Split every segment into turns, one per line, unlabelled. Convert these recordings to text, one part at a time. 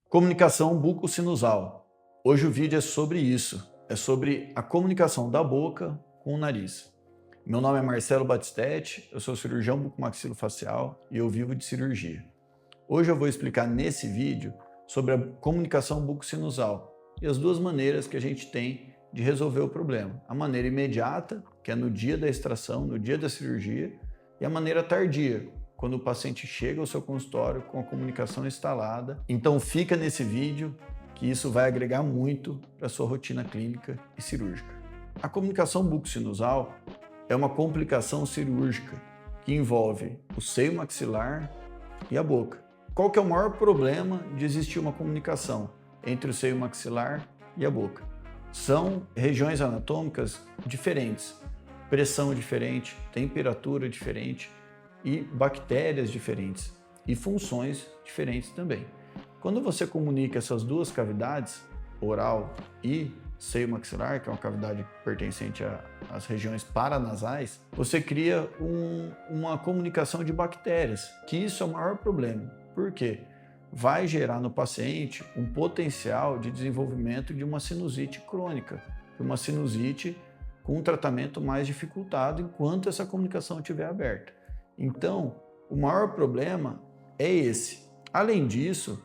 Comunicação bucosinusal. Hoje o vídeo é sobre isso, é sobre a comunicação da boca com o nariz. Meu nome é Marcelo Batistetti, eu sou cirurgião bucomaxilofacial e eu vivo de cirurgia. Hoje eu vou explicar nesse vídeo sobre a comunicação bucosinusal e as duas maneiras que a gente tem de resolver o problema. A maneira imediata, que é no dia da extração, no dia da cirurgia, e a maneira tardia, quando o paciente chega ao seu consultório com a comunicação instalada. Então fica nesse vídeo que isso vai agregar muito para a sua rotina clínica e cirúrgica. A comunicação bucosinusal é uma complicação cirúrgica que envolve o seio maxilar e a boca. Qual que é o maior problema de existir uma comunicação entre o seio maxilar e a boca? São regiões anatômicas diferentes, pressão diferente, temperatura diferente, e bactérias diferentes e funções diferentes também. Quando você comunica essas duas cavidades, oral e seio maxilar, que é uma cavidade pertencente às regiões paranasais, você cria uma comunicação de bactérias, que isso é o maior problema. Por quê? Vai gerar no paciente um potencial de desenvolvimento de uma sinusite crônica, de uma sinusite com um tratamento mais dificultado enquanto essa comunicação estiver aberta. Então, o maior problema é esse. Além disso,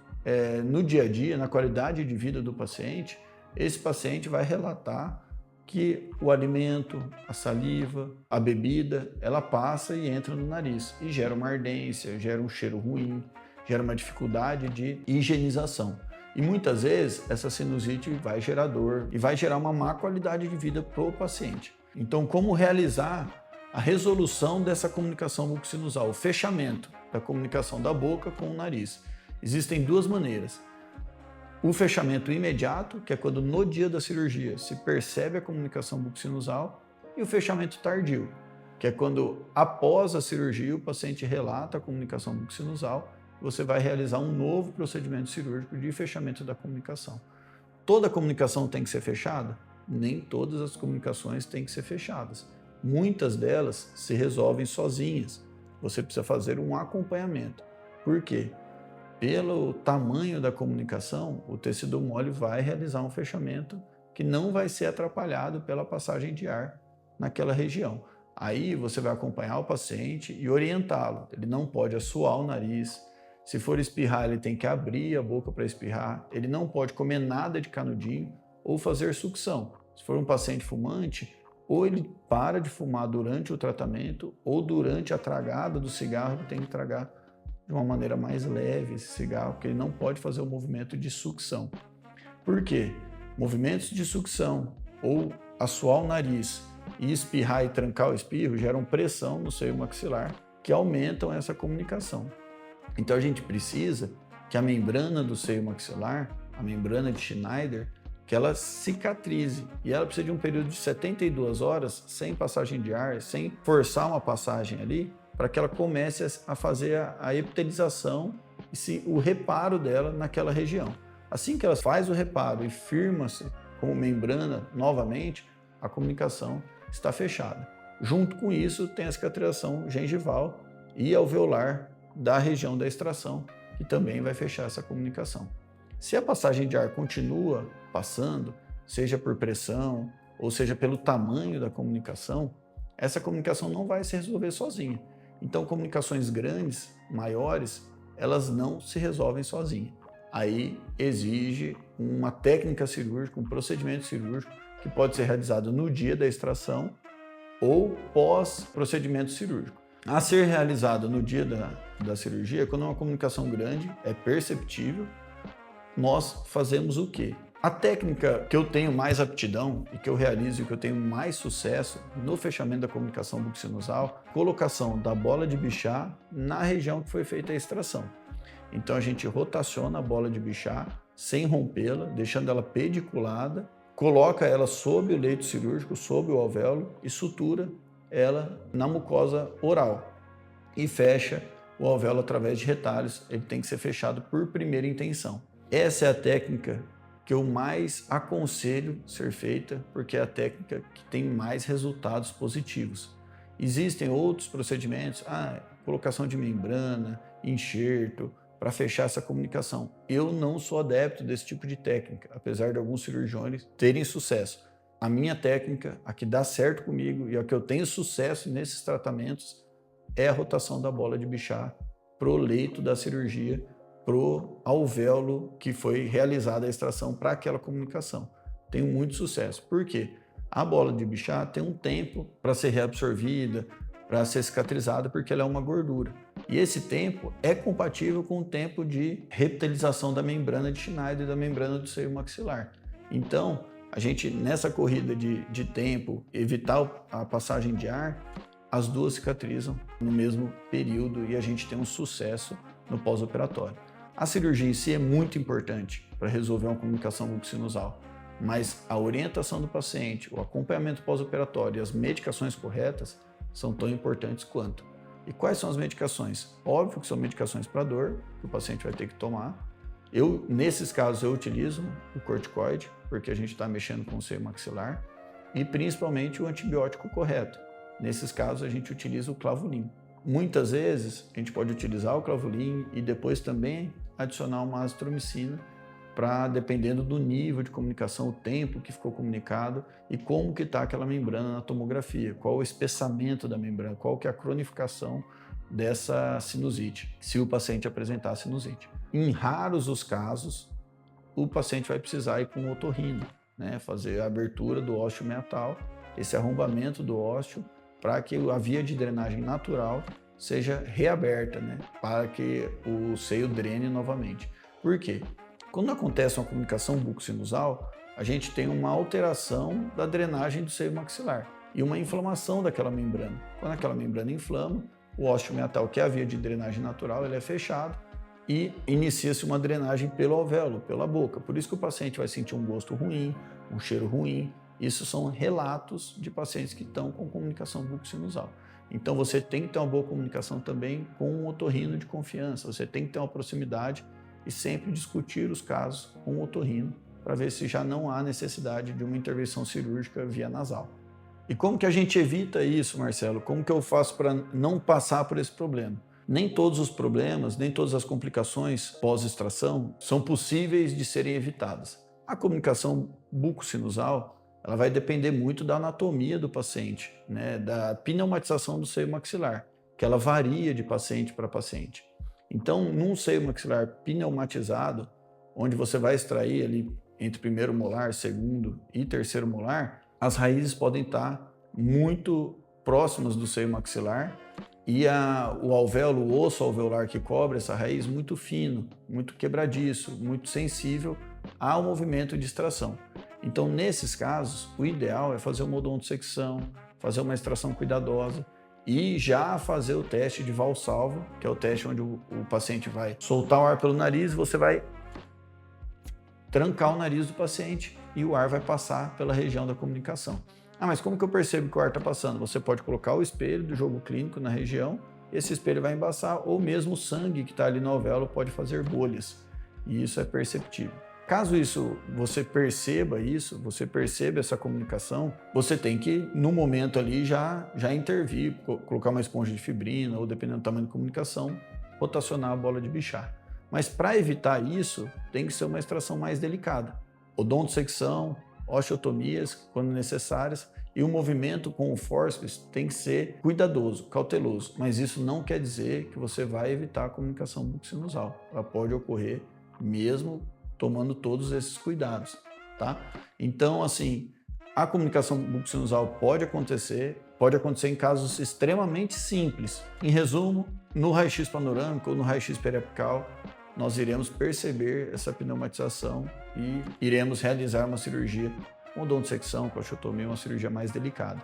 no dia a dia, na qualidade de vida do paciente, esse paciente vai relatar que o alimento, a saliva, a bebida, ela passa e entra no nariz e gera uma ardência, gera um cheiro ruim, gera uma dificuldade de higienização. E muitas vezes essa sinusite vai gerar dor e vai gerar uma má qualidade de vida para o paciente. Então, como realizar a resolução dessa comunicação bucosinusal, o fechamento da comunicação da boca com o nariz? Existem duas maneiras. O fechamento imediato, que é quando no dia da cirurgia se percebe a comunicação bucosinusal, e o fechamento tardio, que é quando após a cirurgia o paciente relata a comunicação bucosinusal, você vai realizar um novo procedimento cirúrgico de fechamento da comunicação. Toda comunicação tem que ser fechada? Nem todas as comunicações têm que ser fechadas. Muitas delas se resolvem sozinhas. Você precisa fazer um acompanhamento. Por quê? Pelo tamanho da comunicação, o tecido mole vai realizar um fechamento que não vai ser atrapalhado pela passagem de ar naquela região. Aí você vai acompanhar o paciente e orientá-lo. Ele não pode assoar o nariz. Se for espirrar, ele tem que abrir a boca para espirrar. Ele não pode comer nada de canudinho ou fazer sucção. Se for um paciente fumante, ou ele para de fumar durante o tratamento, ou durante a tragada do cigarro, ele tem que tragar de uma maneira mais leve esse cigarro, porque ele não pode fazer o movimento de sucção. Por quê? Movimentos de sucção ou assoar o nariz e espirrar e trancar o espirro geram pressão no seio maxilar que aumentam essa comunicação. Então a gente precisa que a membrana do seio maxilar, a membrana de Schneider, que ela cicatrize, e ela precisa de um período de 72 horas sem passagem de ar, sem forçar uma passagem ali, para que ela comece a fazer a epitelização e o reparo dela naquela região. Assim que ela faz o reparo e firma-se como membrana novamente, a comunicação está fechada. Junto com isso tem a cicatrização gengival e alveolar da região da extração, que também vai fechar essa comunicação. Se a passagem de ar continua passando, seja por pressão ou seja pelo tamanho da comunicação, essa comunicação não vai se resolver sozinha. Então, comunicações grandes, maiores, elas não se resolvem sozinhas. Aí exige uma técnica cirúrgica, um procedimento cirúrgico que pode ser realizado no dia da extração ou pós-procedimento cirúrgico. A ser realizado no dia da cirurgia, quando uma comunicação grande é perceptível, nós fazemos o quê? A técnica que eu tenho mais aptidão e que eu realizo e que eu tenho mais sucesso no fechamento da comunicação bucosinusal, colocação da bola de Bichat na região que foi feita a extração. Então a gente rotaciona a bola de Bichat sem rompê-la, deixando ela pediculada, coloca ela sob o leito cirúrgico, sob o alvéolo e sutura ela na mucosa oral e fecha o alvéolo através de retalhos. Ele tem que ser fechado por primeira intenção. Essa é a técnica que eu mais aconselho ser feita, porque é a técnica que tem mais resultados positivos. Existem outros procedimentos, colocação de membrana, enxerto, para fechar essa comunicação. Eu não sou adepto desse tipo de técnica, apesar de alguns cirurgiões terem sucesso. A minha técnica, a que dá certo comigo e a que eu tenho sucesso nesses tratamentos, é a rotação da bola de Bichat pro leito da cirurgia, pro alvéolo que foi realizada a extração para aquela comunicação. Tenho muito sucesso. Por quê? A bola de Bichat tem um tempo para ser reabsorvida, para ser cicatrizada, porque ela é uma gordura. E esse tempo é compatível com o tempo de reptilização da membrana de Schneider e da membrana do seio maxilar. Então, a gente, nessa corrida de tempo, evitar a passagem de ar, as duas cicatrizam no mesmo período e a gente tem um sucesso no pós-operatório. A cirurgia em si é muito importante para resolver uma comunicação bucosinusal, mas a orientação do paciente, o acompanhamento pós-operatório e as medicações corretas são tão importantes quanto. E quais são as medicações? Óbvio que são medicações para dor, que o paciente vai ter que tomar. Nesses casos, eu utilizo o corticoide, porque a gente está mexendo com o seio maxilar, e principalmente o antibiótico correto. Nesses casos, a gente utiliza o clavulin. Muitas vezes, a gente pode utilizar o clavulin e depois também adicionar uma azitromicina, dependendo do nível de comunicação, o tempo que ficou comunicado e como que está aquela membrana na tomografia, qual o espessamento da membrana, qual que é a cronificação dessa sinusite, se o paciente apresentar sinusite. Em raros os casos, o paciente vai precisar ir com um otorrino, né? Fazer a abertura do ósseo meatal, esse arrombamento do ósseo, para que a via de drenagem natural seja reaberta, né? Para que o seio drene novamente. Por quê? Quando acontece uma comunicação bucosinusal, a gente tem uma alteração da drenagem do seio maxilar e uma inflamação daquela membrana. Quando aquela membrana inflama, o ósseo meatal, que é a via de drenagem natural, ele é fechado e inicia-se uma drenagem pelo alvéolo, pela boca. Por isso que o paciente vai sentir um gosto ruim, um cheiro ruim. Isso são relatos de pacientes que estão com comunicação bucosinusal. Então você tem que ter uma boa comunicação também com um otorrino de confiança, você tem que ter uma proximidade e sempre discutir os casos com o otorrino para ver se já não há necessidade de uma intervenção cirúrgica via nasal. E como que a gente evita isso, Marcelo? Como que eu faço para não passar por esse problema? Nem todos os problemas, nem todas as complicações pós-extração são possíveis de serem evitadas. A comunicação bucosinusal, ela vai depender muito da anatomia do paciente, né? Da pneumatização do seio maxilar, que ela varia de paciente para paciente. Então, num seio maxilar pneumatizado, onde você vai extrair ali entre primeiro molar, segundo e terceiro molar, as raízes podem estar muito próximas do seio maxilar e o alvéolo, o osso alveolar que cobre essa raiz, muito fino, muito quebradiço, muito sensível ao movimento de extração. Então, nesses casos, o ideal é fazer uma odontodissecção, fazer uma extração cuidadosa, e já fazer o teste de Valsalva, que é o teste onde o paciente vai soltar o ar pelo nariz, você vai trancar o nariz do paciente e o ar vai passar pela região da comunicação. Ah, mas como que eu percebo que o ar está passando? Você pode colocar o espelho do jogo clínico na região, esse espelho vai embaçar, ou mesmo o sangue que está ali no alvéolo pode fazer bolhas, e isso é perceptível. Caso você perceba essa comunicação, você tem que, no momento ali, já intervir, colocar uma esponja de fibrina ou, dependendo do tamanho da comunicação, rotacionar a bola de Bichat. Mas para evitar isso, tem que ser uma extração mais delicada. Odontodissecção, osteotomias, quando necessárias, e o movimento com o fórceps tem que ser cuidadoso, cauteloso. Mas isso não quer dizer que você vai evitar a comunicação bucosinusal. Ela pode ocorrer mesmo tomando todos esses cuidados, tá? Então, assim, a comunicação bucosinusal pode acontecer em casos extremamente simples. Em resumo, no raio-x panorâmico ou no raio-x periapical, nós iremos perceber essa pneumatização e iremos realizar uma cirurgia com odontodissecção, com osteotomia, uma cirurgia mais delicada.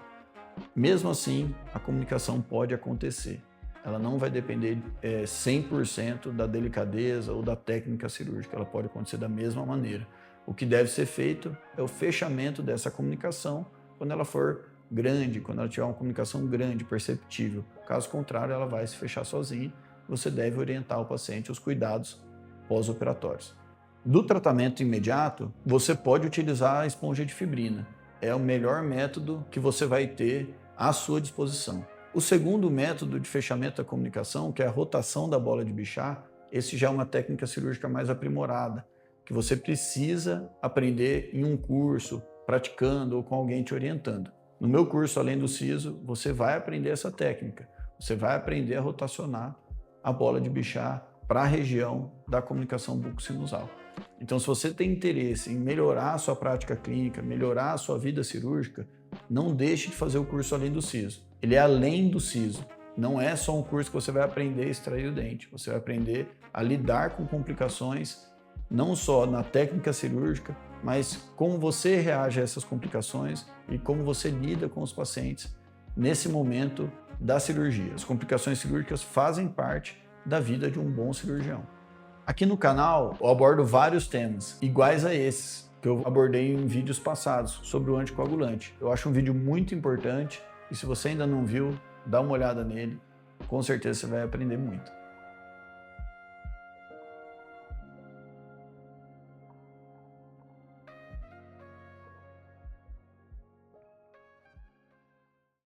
Mesmo assim, a comunicação pode acontecer. Ela não vai depender 100% da delicadeza ou da técnica cirúrgica, ela pode acontecer da mesma maneira. O que deve ser feito é o fechamento dessa comunicação quando ela for grande, quando ela tiver uma comunicação grande, perceptível. Caso contrário, ela vai se fechar sozinha. Você deve orientar o paciente os cuidados pós-operatórios. Do tratamento imediato, você pode utilizar a esponja de fibrina. É o melhor método que você vai ter à sua disposição. O segundo método de fechamento da comunicação, que é a rotação da bola de Bichat, esse já é uma técnica cirúrgica mais aprimorada, que você precisa aprender em um curso, praticando ou com alguém te orientando. No meu curso, além do siso, você vai aprender essa técnica. Você vai aprender a rotacionar a bola de Bichat para a região da comunicação buco-sinusal. Então, se você tem interesse em melhorar a sua prática clínica, melhorar a sua vida cirúrgica, não deixe de fazer o curso além do siso. Ele é além do siso. Não é só um curso que você vai aprender a extrair o dente. Você vai aprender a lidar com complicações, não só na técnica cirúrgica, mas como você reage a essas complicações e como você lida com os pacientes nesse momento da cirurgia. As complicações cirúrgicas fazem parte da vida de um bom cirurgião. Aqui no canal eu abordo vários temas iguais a esses que eu abordei em vídeos passados sobre o anticoagulante. Eu acho um vídeo muito importante e se você ainda não viu, dá uma olhada nele, com certeza você vai aprender muito.